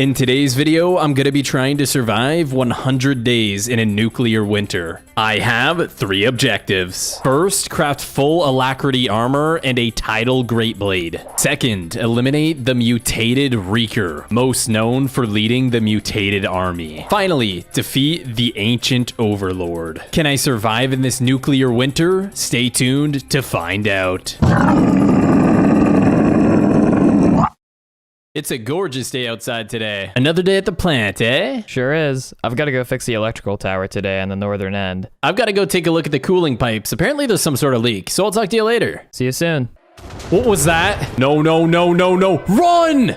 In today's video, I'm gonna be trying to survive 100 days in a nuclear winter. I have 3 objectives. First, craft full alacrity armor and a tidal great blade. Second, eliminate the mutated Reeker, most known for leading the mutated army. Finally, defeat the ancient overlord. Can I survive in this nuclear winter? Stay tuned to find out. It's a gorgeous day outside today. Another day at the plant, eh? Sure is. I've got to go fix the electrical tower today on the northern end. I've got to go take a look at the cooling pipes. Apparently there's some sort of leak, so I'll talk to you later. See you soon. What was that? No, no, no, no, no. Run!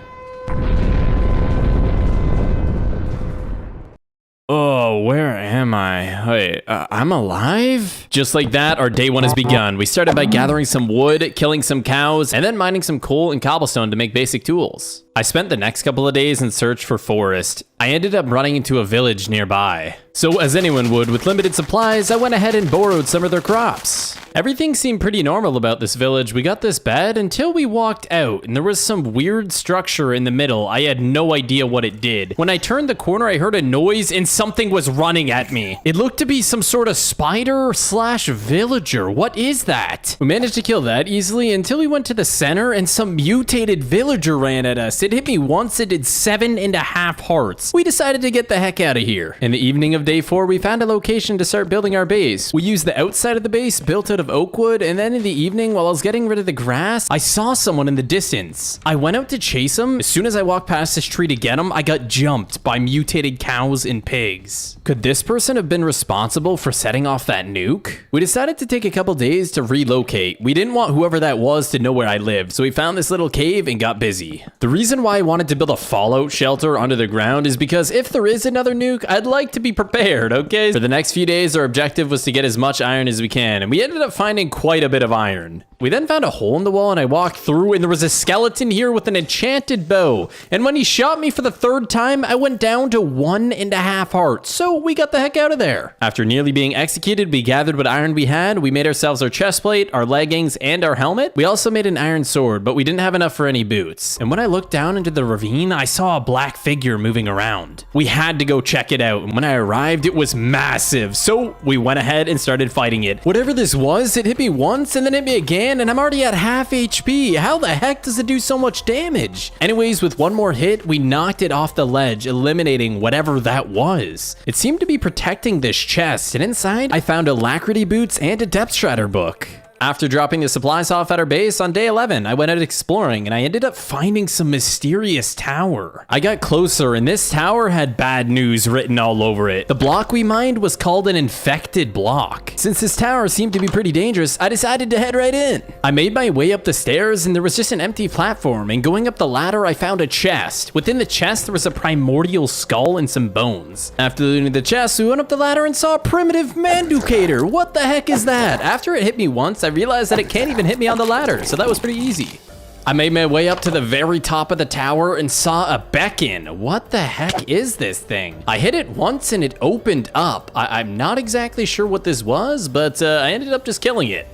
Oh, where am I? Wait, I'm alive? Just like that, our day 1 has begun. We started by gathering some wood, killing some cows, and then mining some coal and cobblestone to make basic tools. I spent the next couple of days in search for forest. I ended up running into a village nearby. So as anyone would with limited supplies, I went ahead and borrowed some of their crops. Everything seemed pretty normal about this village. We got this bed until we walked out and there was some weird structure in the middle. I had no idea what it did. When I turned the corner, I heard a noise and something was running at me. It looked to be some sort of spider slash villager. What is that? We managed to kill that easily until we went to the center and some mutated villager ran at us. It hit me once, it did 7.5 hearts. We decided to get the heck out of here. In the evening of day 4, we found a location to start building our base. We used the outside of the base built out of oak wood, and then in the evening, while I was getting rid of the grass, I saw someone in the distance. I went out to chase him. As soon as I walked past this tree to get him, I got jumped by mutated cows and pigs. Could this person have been responsible for setting off that nuke? We decided to take a couple days to relocate. We didn't want whoever that was to know where I lived, so we found this little cave and got busy. The reason why I wanted to build a fallout shelter under the ground is because if there is another nuke, I'd like to be prepared, okay? For the next few days, our objective was to get as much iron as we can, and we ended up finding quite a bit of iron. We then found a hole in the wall and I walked through and there was a skeleton here with an enchanted bow. And when he shot me for the 3rd time, I went down to 1.5 hearts. So we got the heck out of there. After nearly being executed, we gathered what iron we had. We made ourselves our chest plate, our leggings, and our helmet. We also made an iron sword, but we didn't have enough for any boots. And when I looked down into the ravine, I saw a black figure moving around. We had to go check it out. And when I arrived, it was massive. So we went ahead and started fighting it. Whatever this was, it hit me once and then hit me again. And I'm already at half HP. How the heck does it do so much damage? Anyways, with one more hit, we knocked it off the ledge, eliminating whatever that was. It seemed to be protecting this chest, and inside, I found alacrity boots and a depth strider book. After dropping the supplies off at our base on day 11, I went out exploring and I ended up finding some mysterious tower. I got closer and this tower had bad news written all over it. The block we mined was called an infected block. Since this tower seemed to be pretty dangerous, I decided to head right in. I made my way up the stairs and there was just an empty platform, and going up the ladder I found a chest. Within the chest there was a primordial skull and some bones. After looting the chest, we went up the ladder and saw a primitive manducator. What the heck is that? After it hit me once, I realized that it can't even hit me on the ladder, so that was pretty easy. I made my way up to the very top of the tower and saw a beacon. What the heck is this thing? I hit it once and it opened up. I'm not exactly sure what this was, but I ended up just killing it.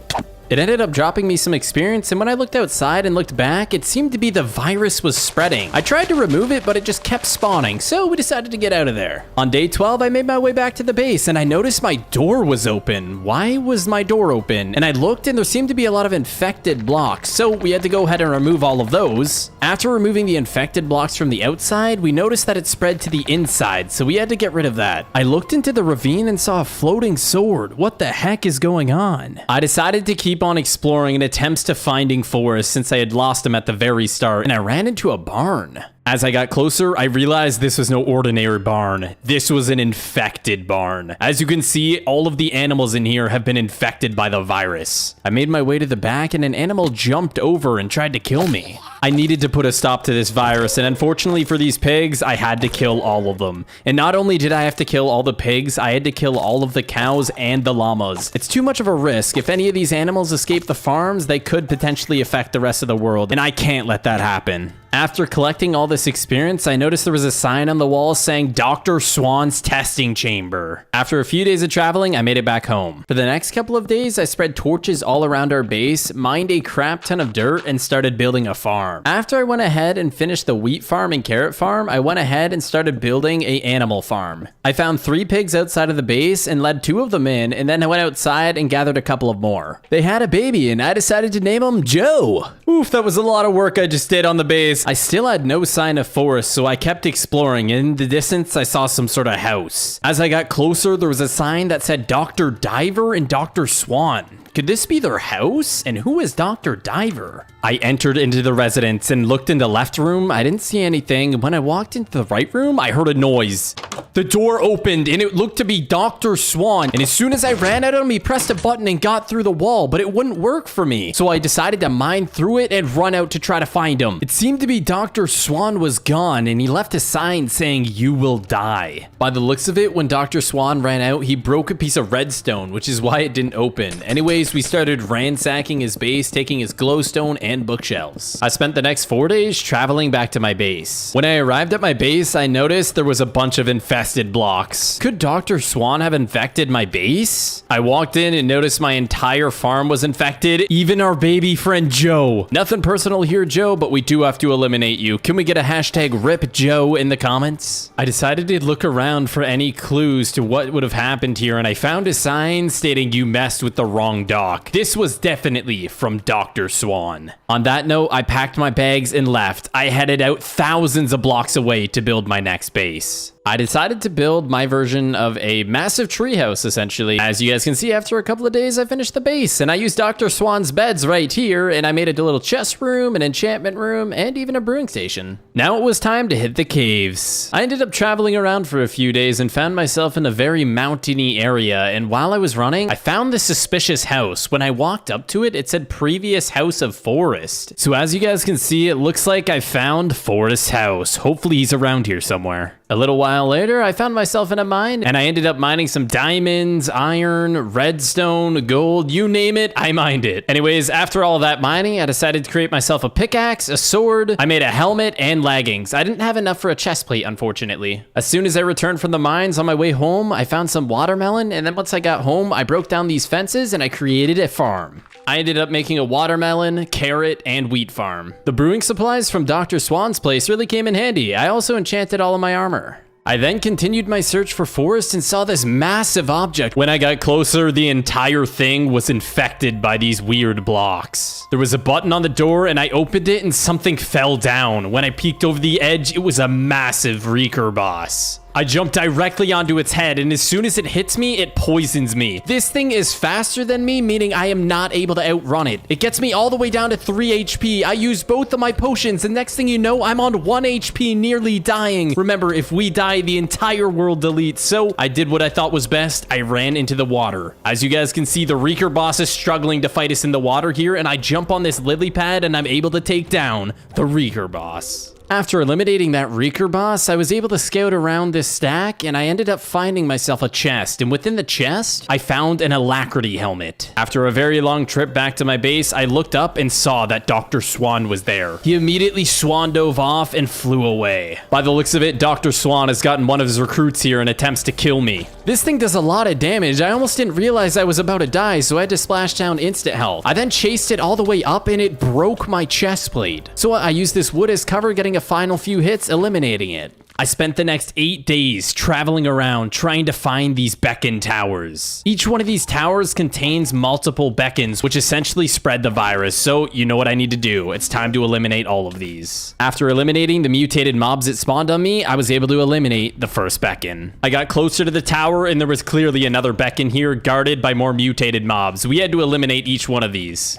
It ended up dropping me some experience, and when I looked outside and looked back, it seemed to be the virus was spreading. I tried to remove it, but it just kept spawning, so we decided to get out of there. On day 12, I made my way back to the base, and I noticed my door was open. Why was my door open? And I looked, and there seemed to be a lot of infected blocks, so we had to go ahead and remove all of those. After removing the infected blocks from the outside, we noticed that it spread to the inside, so we had to get rid of that. I looked into the ravine and saw a floating sword. What the heck is going on? I decided to keep on exploring in attempts to finding forest since I had lost them at the very start, and I ran into a barn. As I got closer, I realized this was no ordinary barn. This was an infected barn. As you can see, all of the animals in here have been infected by the virus. I made my way to the back and an animal jumped over and tried to kill me. I needed to put a stop to this virus, and unfortunately for these pigs, I had to kill all of them. And not only did I have to kill all the pigs, I had to kill all of the cows and the llamas. It's too much of a risk. If any of these animals escape the farms, they could potentially affect the rest of the world, and I can't let that happen. After collecting all this experience, I noticed there was a sign on the wall saying Dr. Swan's testing chamber. After a few days of traveling, I made it back home. For the next couple of days, I spread torches all around our base, mined a crap ton of dirt, and started building a farm. After I went ahead and finished the wheat farm and carrot farm, I went ahead and started building a animal farm. I found 3 pigs outside of the base and led 2 of them in, and then I went outside and gathered a couple of more. They had a baby, and I decided to name him Joe. Oof, that was a lot of work I just did on the base. I still had no sign of forest, so I kept exploring. In the distance, I saw some sort of house. As I got closer, there was a sign that said Dr. Diver and Dr. Swan. Could this be their house? And who is Dr. Diver? I entered into the residence and looked in the left room. I didn't see anything. When I walked into the right room, I heard a noise. The door opened and it looked to be Dr. Swan. And as soon as I ran at him, he pressed a button and got through the wall, but it wouldn't work for me. So I decided to mine through it and run out to try to find him. It seemed to be Dr. Swan was gone and he left a sign saying, "You will die." By the looks of it, when Dr. Swan ran out, he broke a piece of redstone, which is why it didn't open. Anyways, we started ransacking his base, taking his glowstone and bookshelves. I spent the next 4 days traveling back to my base. When I arrived at my base, I noticed there was a bunch of infested blocks. Could Dr. Swan have infected my base? I walked in and noticed my entire farm was infected, even our baby friend Joe. Nothing personal here, Joe, but we do have to eliminate you. Can we get a hashtag RIP Joe in the comments? I decided to look around for any clues to what would have happened here, and I found a sign stating you messed with the wrong dock. This was definitely from Dr. Swan. On that note, I packed my bags and left. I headed out thousands of blocks away to build my next base. I decided to build my version of a massive treehouse, essentially. As you guys can see, after a couple of days, I finished the base, and I used Dr. Swan's beds right here, and I made a little chest room, an enchantment room, and even a brewing station. Now it was time to hit the caves. I ended up traveling around for a few days and found myself in a very mountainy area, and while I was running, I found this suspicious house. When I walked up to it, it said previous house of Forest. So as you guys can see, it looks like I found Forest's house. Hopefully he's around here somewhere. A little while later, I found myself in a mine, and I ended up mining some diamonds, iron, redstone, gold, you name it, I mined it. Anyways, after all that mining, I decided to create myself a pickaxe, a sword, I made a helmet, and leggings. I didn't have enough for a chest plate, unfortunately. As soon as I returned from the mines on my way home, I found some watermelon, and then once I got home, I broke down these fences and I created a farm. I ended up making a watermelon, carrot, and wheat farm. The brewing supplies from Dr. Swan's place really came in handy. I also enchanted all of my armor. I then continued my search for Forest and saw this massive object. When I got closer, the entire thing was infected by these weird blocks. There was a button on the door and I opened it and something fell down. When I peeked over the edge, it was a massive Reeker boss. I jumped directly onto its head, and as soon as it hits me, it poisons me. This thing is faster than me, meaning I am not able to outrun it. It gets me all the way down to 3 HP. I used both of my potions, and next thing you know, I'm on 1 HP, nearly dying. Remember, if we die, the entire world deletes. So I did what I thought was best. I ran into the water. As you guys can see, the Reeker boss is struggling to fight us in the water here, and I jump on this lily pad, and I'm able to take down the Reeker boss. After eliminating that Reeker boss, I was able to scout around this stack, and I ended up finding myself a chest, and within the chest, I found an alacrity helmet. After a very long trip back to my base, I looked up and saw that Dr. Swan was there. He immediately swan dove off and flew away. By the looks of it, Dr. Swan has gotten one of his recruits here and attempts to kill me. This thing does a lot of damage. I almost didn't realize I was about to die, so I had to splash down instant health. I then chased it all the way up, and it broke my chest plate. So I used this wood as cover, getting a final few hits, eliminating it. I spent the next 8 days traveling around trying to find these beacon towers. Each one of these towers contains multiple beacons, which essentially spread the virus. So you know what I need to do. It's time to eliminate all of these. After eliminating the mutated mobs that spawned on me, I was able to eliminate the first beacon. I got closer to the tower and there was clearly another beacon here guarded by more mutated mobs. We had to eliminate each one of these.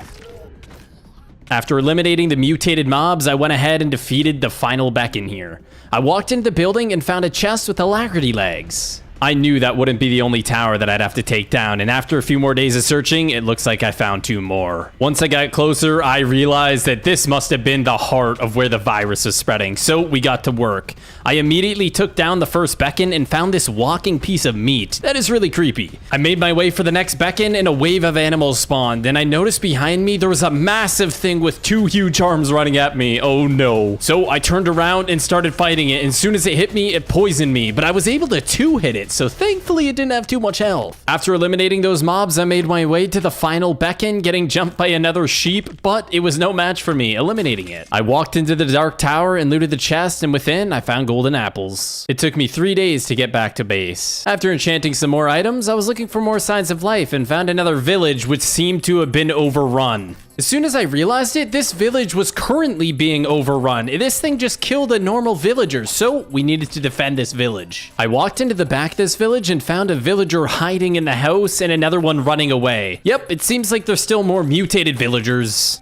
After eliminating the mutated mobs, I went ahead and defeated the final beacon here. I walked into the building and found a chest with alacrity legs. I knew that wouldn't be the only tower that I'd have to take down, and after a few more days of searching, it looks like I found 2 more. Once I got closer, I realized that this must have been the heart of where the virus is spreading, so we got to work. I immediately took down the first beacon and found this walking piece of meat. That is really creepy. I made my way for the next beacon and a wave of animals spawned, and I noticed behind me there was a massive thing with 2 huge arms running at me. Oh no. So I turned around and started fighting it, and as soon as it hit me, it poisoned me, but I was able to 2-hit it, so thankfully it didn't have too much health. After eliminating those mobs, I made my way to the final beacon, getting jumped by another sheep, but it was no match for me, eliminating it. I walked into the dark tower and looted the chest, and within, I found golden apples. It took me 3 days to get back to base. After enchanting some more items, I was looking for more signs of life and found another village which seemed to have been overrun. As soon as I realized it, this village was currently being overrun. This thing just killed a normal villager, so we needed to defend this village. I walked into the back of this village and found a villager hiding in the house and another one running away. Yep, it seems like there's still more mutated villagers.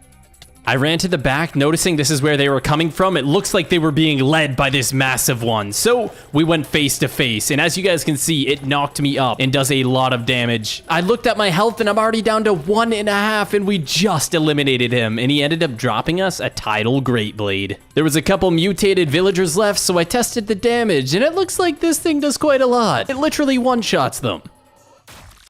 I ran to the back, noticing this is where they were coming from. It looks like they were being led by this massive one. So we went face to face, and as you guys can see, it knocked me up and does a lot of damage. I looked at my health and I'm already down to 1.5, and we just eliminated him, and he ended up dropping us a tidal great blade. There was a couple mutated villagers left, so I tested the damage, and it looks like this thing does quite a lot. It literally one-shots them.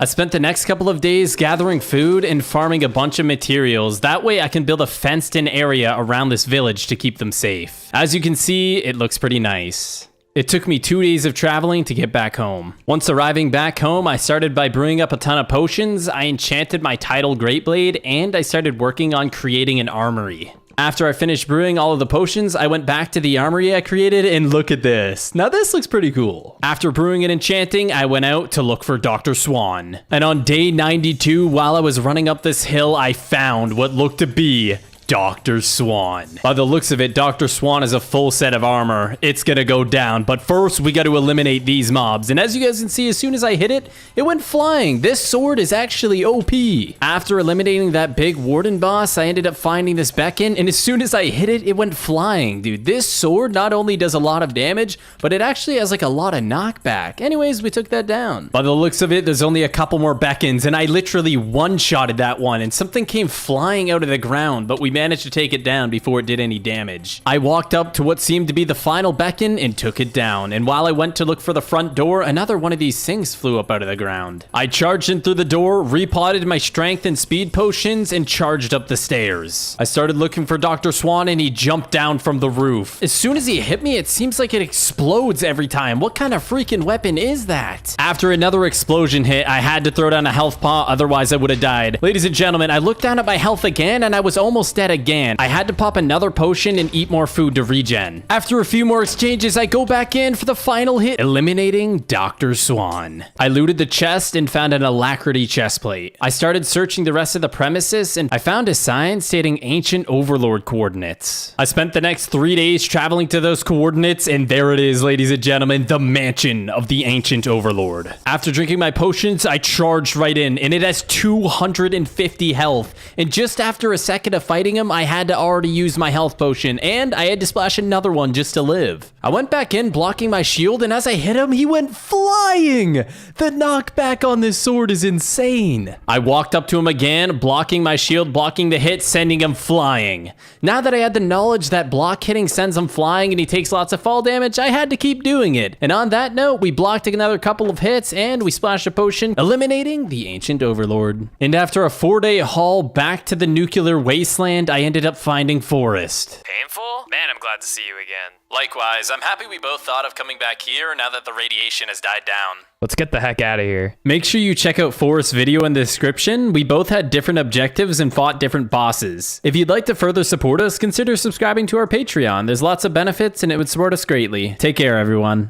I spent the next couple of days gathering food and farming a bunch of materials. That way I can build a fenced-in area around this village to keep them safe. As you can see, it looks pretty nice. It took me 2 days of traveling to get back home. Once arriving back home, I started by brewing up a ton of potions, I enchanted my tidal great blade, and I started working on creating an armory. After I finished brewing all of the potions, I went back to the armory I created, and look at this. Now this looks pretty cool. After brewing and enchanting, I went out to look for Dr. Swan. And on day 92, while I was running up this hill, I found what looked to be Dr. Swan. By the looks of it, Dr. Swan is a full set of armor. It's gonna go down, but first we gotta eliminate these mobs. And as you guys can see, as soon as I hit it, it went flying. This sword is actually OP. After eliminating that big warden boss, I ended up finding this beacon, and as soon as I hit it, it went flying. Dude, this sword not only does a lot of damage, but it actually has like a lot of knockback. Anyways, we took that down. By the looks of it, there's only a couple more beacons, and I literally one-shotted that one, and something came flying out of the ground, but we managed to take it down before it did any damage. I walked up to what seemed to be the final beacon and took it down, and while I went to look for the front door, another one of these things flew up out of the ground. I charged in through the door, repotted my strength and speed potions, and charged up the stairs. I started looking for Dr. Swan, and he jumped down from the roof. As soon as he hit me, it seems like it explodes every time. What kind of freaking weapon is that? After another explosion hit, I had to throw down a health pot, otherwise I would have died. Ladies and gentlemen, I looked down at my health again, and I was almost dead again. I had to pop another potion and eat more food to regen. After a few more exchanges, I go back in for the final hit, eliminating Dr. Swan. I looted the chest and found an alacrity chestplate. I started searching the rest of the premises, and I found a sign stating ancient overlord coordinates. I spent the next 3 days traveling to those coordinates, and there it is, ladies and gentlemen, the mansion of the ancient overlord. After drinking my potions, I charged right in, and it has 250 health. And just after a second of fighting him, I had to already use my health potion, and I had to splash another one just to live. I went back in, blocking my shield, and as I hit him, he went flying! The knockback on this sword is insane. I walked up to him again, blocking my shield, blocking the hit, sending him flying. Now that I had the knowledge that block hitting sends him flying and he takes lots of fall damage, I had to keep doing it. And on that note, we blocked another couple of hits, and we splashed a potion, eliminating the ancient overlord. And after a 4-day haul back to the nuclear wasteland, I ended up finding Forest. Painful? Man, I'm glad to see you again. Likewise, I'm happy we both thought of coming back here now that the radiation has died down. Let's get the heck out of here. Make sure you check out Forrest's video in the description. We both had different objectives and fought different bosses. If you'd like to further support us, consider subscribing to our Patreon. There's lots of benefits and it would support us greatly. Take care, everyone.